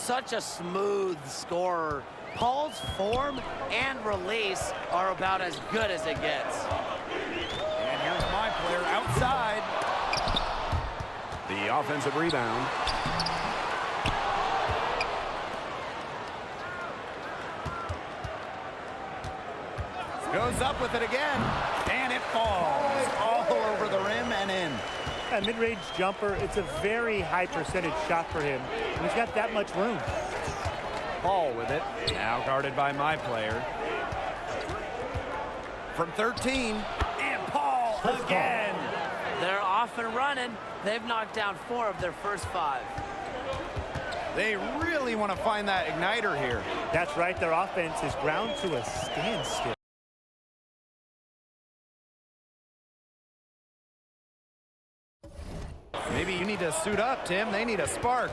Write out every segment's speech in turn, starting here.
such a smooth scorer. Paul's form and release are about as good as it gets. And here's my player outside. The offensive rebound. Goes up with it again, and it falls all over the rim and in. A mid-range jumper, it's a very high percentage shot for him. He's got that much room. Paul with it, now guarded by my player. From 13, and Paul again. They're off and running. They've knocked down 4 of their first 5. They really want to find that igniter here. That's right, their offense is ground to a standstill. Maybe you need to suit up, Tim. They need a spark.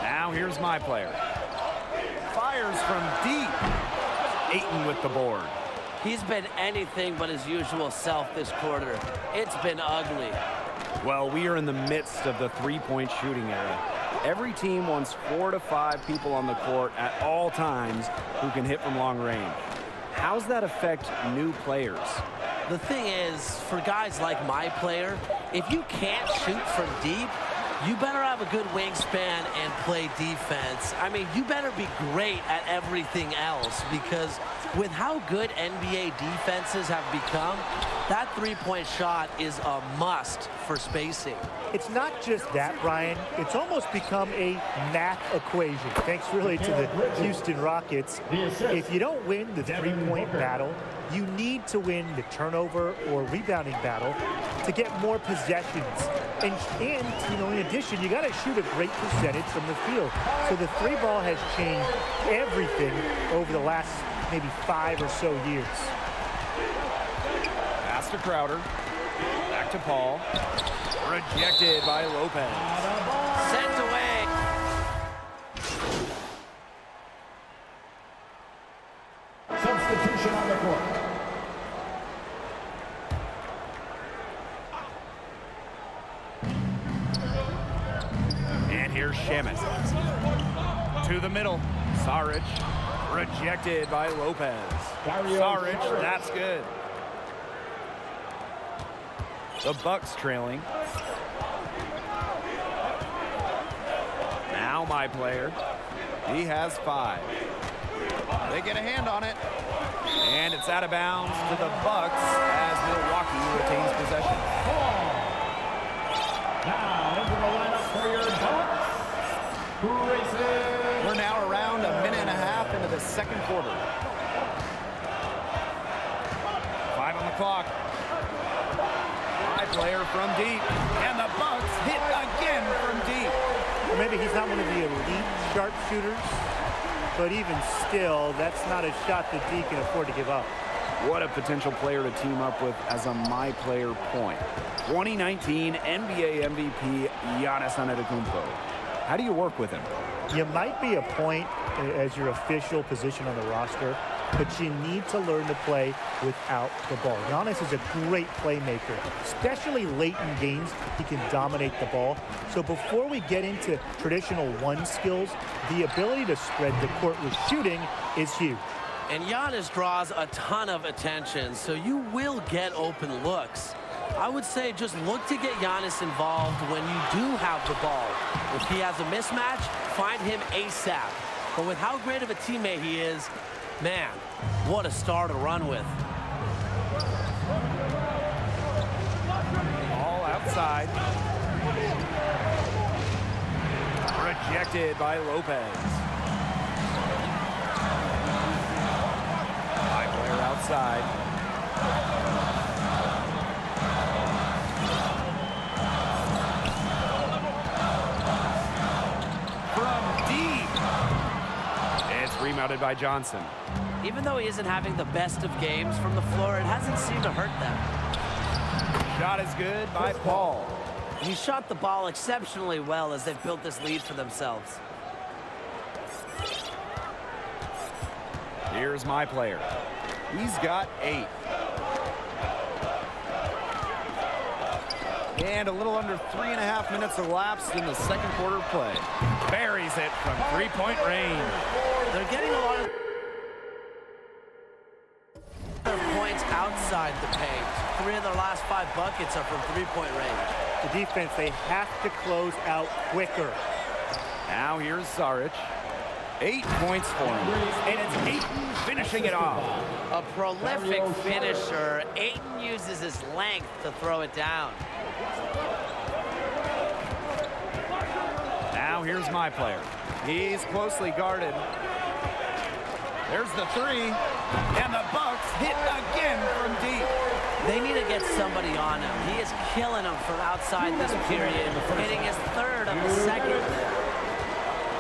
Now here's my player. Fires from deep. Ayton with the board. He's been anything but his usual self this quarter. It's been ugly. Well, we are in the midst of the three-point shooting era. Every team wants 4 to 5 people on the court at all times who can hit from long range. How's that affect new players? The thing is, for guys like my player, if you can't shoot from deep, you better have a good wingspan and play defense. I mean, you better be great at everything else, because with how good NBA defenses have become, that three-point shot is a must for spacing. It's not just that, Brian. It's almost become a math equation, thanks really to the Houston Rockets. If you don't win the three-point battle, you need to win the turnover or rebounding battle to get more possessions. And you know, in addition, you got to shoot a great percentage from the field. So the three ball has changed everything over the last maybe 5 or so years. Pass to Crowder. Back to Paul. Rejected by Lopez. Sent away. Substitution on the court. And here's Shamet. To the middle. Saric. Rejected by Lopez. Saric, that's good. The Bucks trailing. Now my player. He has 5. They get a hand on it. And it's out of bounds to the Bucks as Milwaukee retains possession. Now into the lineup for your Bucks. Races. We're now around a minute and a half into the second quarter. 5 on the clock. My player from deep. And the Bucks hit again from deep. Or maybe he's not one of the elite sharpshooters, but even still, that's not a shot that D can afford to give up. What a potential player to team up with as a my player point. 2019 NBA MVP Giannis Antetokounmpo. How do you work with him? You might be a point as your official position on the roster, but you need to learn to play without the ball. Giannis is a great playmaker, especially late in games. He can dominate the ball. So before we get into traditional one skills, the ability to spread the court with shooting is huge. And Giannis draws a ton of attention, so you will get open looks. I would say just look to get Giannis involved when you do have the ball. If he has a mismatch, find him ASAP. But with how great of a teammate he is, man, what a star to run with. All outside. Rejected by Lopez. My player outside. Rebounded by Johnson. Even though he isn't having the best of games from the floor, it hasn't seemed to hurt them. Shot is good by Paul. He shot the ball exceptionally well as they've built this lead for themselves. Here's my player. He's got 8. And a little under 3.5 minutes elapsed in the second quarter play. buries it from three-point range. They're getting a lot of points outside the paint. 3 of their last 5 buckets are from three-point range. The defense, they have to close out quicker. Now here's Saric. 8 points for him. And it's Ayton finishing it off. A prolific finisher. Ayton uses his length to throw it down. Now here's my player. He's closely guarded. There's the 3. And the Bucks hit again from deep. They need to get somebody on him. He is killing them from outside this period, hitting his 3rd of the 2nd.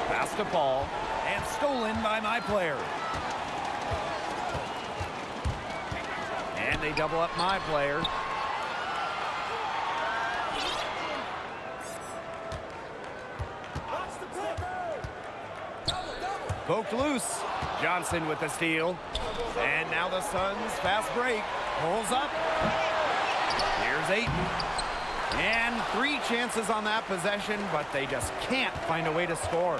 Pass to Paul, and stolen by my player. And they double up my player. Poked loose. Johnson with the steal. And now the Suns fast break. Pulls up. Here's Ayton. And 3 chances on that possession, but they just can't find a way to score.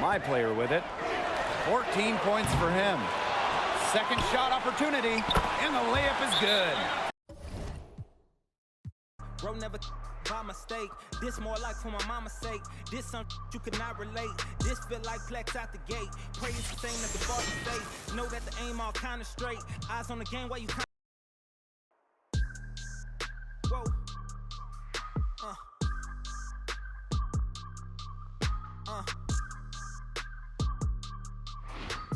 My player with it. 14 points for him. Second shot opportunity, and the layup is good. Bro, never by mistake. This more like for my mama's sake. This something you could not relate. This feel like Plex out the gate. Pray it's the same that the bar say. Know that the aim all kind of straight. Eyes on the game while you kind whoa.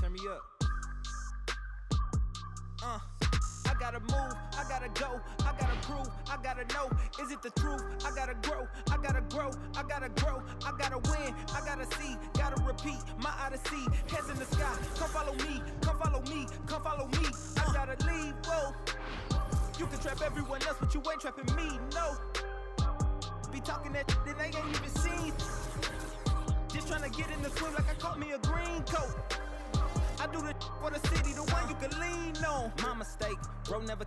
Turn me up. I gotta move, I gotta go, I gotta prove, I gotta know, is it the truth? I gotta grow, I gotta grow, I gotta grow, I gotta win, I gotta see, gotta repeat, my odyssey, heads in the sky, come follow me, come follow me, come follow me, I gotta leave, whoa. You can trap everyone else, but you ain't trapping me, no. Be talking that shit they ain't even seen. Just trying to get in the swing like I caught me a green coat. I do the for the city, the one you can lean on. My mistake, bro, never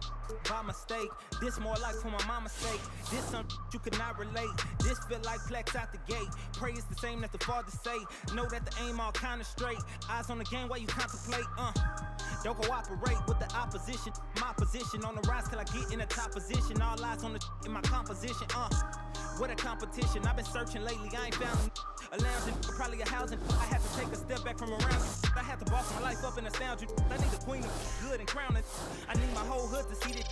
by mistake. This more like for my mama's sake. This something you could not relate. This feel like Plex out the gate. Pray it's the same that the father say. Know that the aim all kind of straight. Eyes on the game while you contemplate. Don't cooperate with the opposition. My position on the rise till I get in the top position. All eyes on the in my composition. What a competition. I've been searching lately. I ain't found a lounge, probably a housing. I had to take a step back from around you. I had to boss my life up and astound you. I need the queen of good and crown it. I need my whole hood to see it.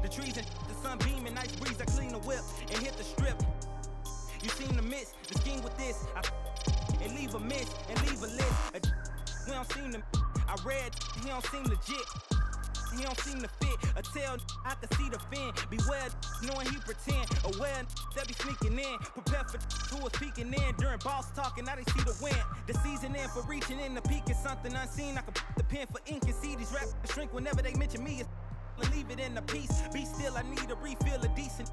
The trees and the sun beaming, nice breeze. I clean the whip and hit the strip. You seem to miss the scheme with this. And leave a miss and leave a list. We don't seem to. I read he don't seem legit. He don't seem to fit. A tail, I can see the fin. Beware, knowing he pretend. Aware, they be sneaking in. Prepare for who was peeking in. During boss talking, now they see the win. The season in for reaching in the peak is something unseen. I can put the pen for ink and see these rappers shrink whenever they mention me. Leave it in the piece. Be still, I need a refill of decent.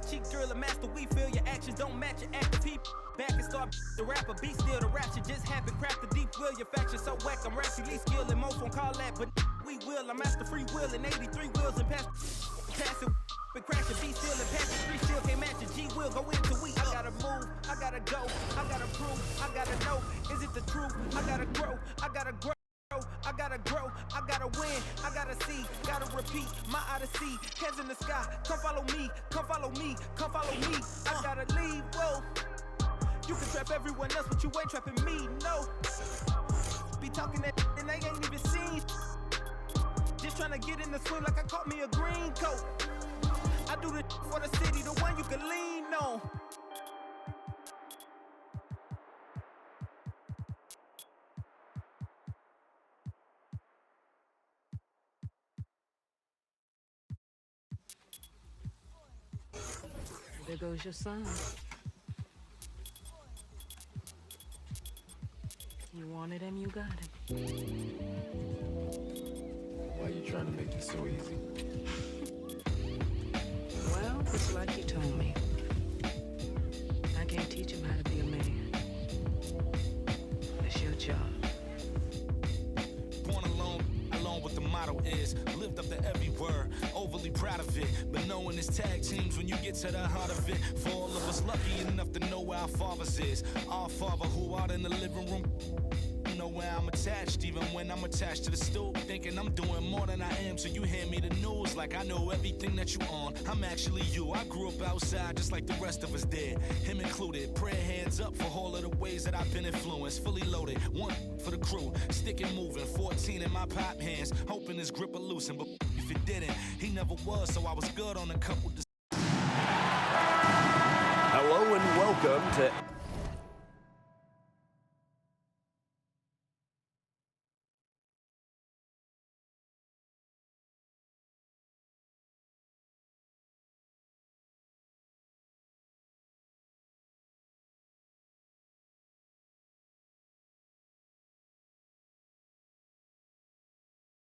Cheek girl, a master, we feel your actions don't match your active people. Back and start the rapper, be still the rap shit just happened. Craft the deep will, your faction so whack. I'm rationally skilled and most won't call that, but we will. I'm master free will and 83 wheels and pass it. But crash it, be still and pass it. 3 still can't match it. G will go into we. I gotta move, I gotta go, I gotta prove, I gotta know. Is it the truth? I gotta grow, I gotta grow. I gotta grow, I gotta win, I gotta see, gotta repeat, my odyssey, heads in the sky, come follow me, come follow me, come follow me, I gotta leave, whoa. You can trap everyone else, but you ain't trapping me, no. Be talking that and they ain't even seen. Just trying to get in the swing like I caught me a green coat. I do the for the city, the one you can lean on. There goes your son. You wanted him, you got him. Why are you trying to make it so easy? Well, it's like you told me. I can't teach him how to be a man. It's your job. Born alone with the motto is lived up to every word. Overly really proud of it. But knowing it's tag teams when you get to the heart of it. For all of us lucky enough to know where our fathers is. Our father who out in the living room, know where I'm attached, even when I'm attached to the stool, thinking I'm doing more than I am. So you hand me the news like I know everything that you on. I'm actually you. I grew up outside just like the rest of us did, him included. Prayer hands up for all of the ways that I've been influenced. Fully loaded, one for the crew, stick it moving. 14 in my pop hands, hoping his grip will loosen. But if it didn't, he never was. So I was good on a couple. Hello and welcome to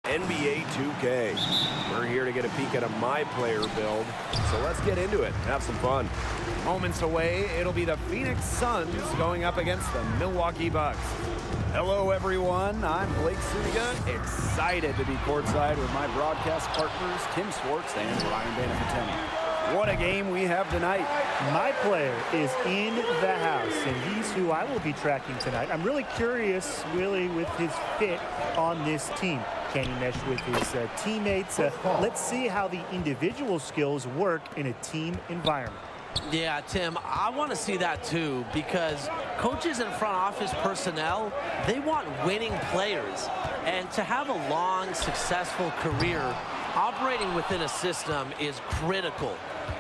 NBA 2K. We're here to get a peek at a My Player build, so let's get into it. Have some fun. Moments away, it'll be the Phoenix Suns going up against the Milwaukee Bucks. Hello, everyone. I'm Blake Suniga, excited to be courtside with my broadcast partners, Tim Swartz and Ryan Banafiteni. What a game we have tonight. My player is in the house, and he's who I will be tracking tonight. I'm really curious, really, with his fit on this team. Can he mesh with his teammates? Let's see how the individual skills work in a team environment. Yeah, Tim, I want to see that too, because coaches and front office personnel, they want winning players. And to have a long, successful career operating within a system is critical.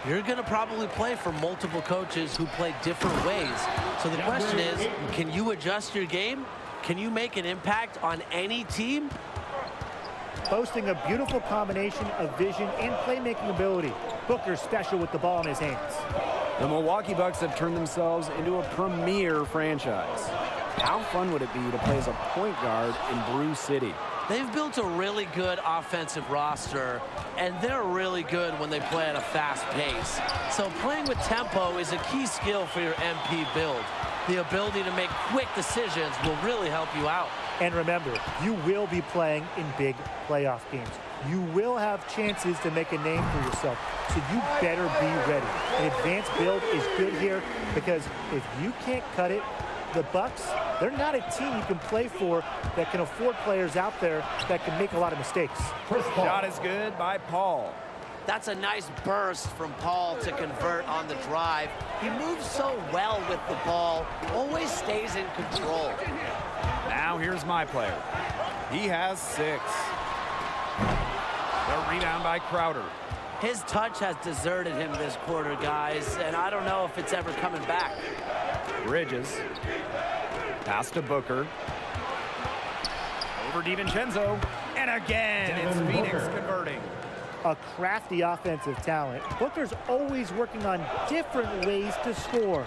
You're going to probably play for multiple coaches who play different ways. So the question is, can you adjust your game? Can you make an impact on any team? Boasting a beautiful combination of vision and playmaking ability. Booker's special with the ball in his hands. The Milwaukee Bucks have turned themselves into a premier franchise. How fun would it be to play as a point guard in Brew City? They've built a really good offensive roster, and they're really good when they play at a fast pace. So playing with tempo is a key skill for your MP build. The ability to make quick decisions will really help you out. And remember, you will be playing in big playoff games. You will have chances to make a name for yourself, so you better be ready. An advanced build is good here because if you can't cut it, the Bucks, they're not a team you can play for that can afford players out there that can make a lot of mistakes. Shot is good by Paul. That's a nice burst from Paul to convert on the drive. He moves so well with the ball, always stays in control. Now here's My Player. He has 6. The rebound by Crowder. His touch has deserted him this quarter, guys, and I don't know if it's ever coming back. Bridges. Pass to Booker. Over DiVincenzo. And again, it's Phoenix converting. A crafty offensive talent. Booker's always working on different ways to score.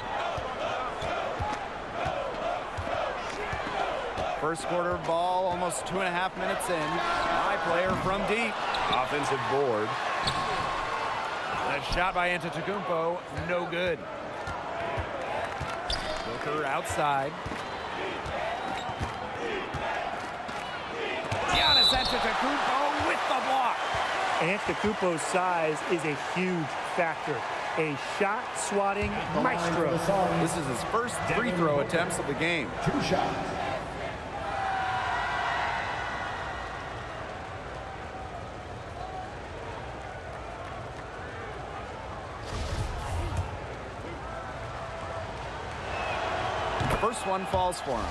First quarter ball, almost 2.5 minutes in. My Player from deep. Offensive board. A shot by Antetokounmpo, no good. Booker outside. Giannis Antetokounmpo with the block. Antetokounmpo's size is a huge factor. A shot swatting maestro. This is his first free throw attempts of the game. 2 shots. First one falls for him.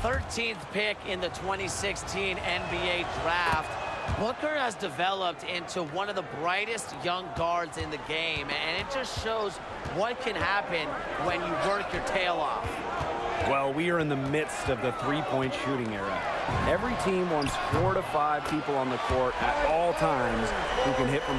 13th pick in the 2016 NBA draft. Booker has developed into one of the brightest young guards in the game, and it just shows what can happen when you work your tail off. Well, we are in the midst of the three-point shooting era. Every team wants 4 to 5 people on the court at all times who can hit from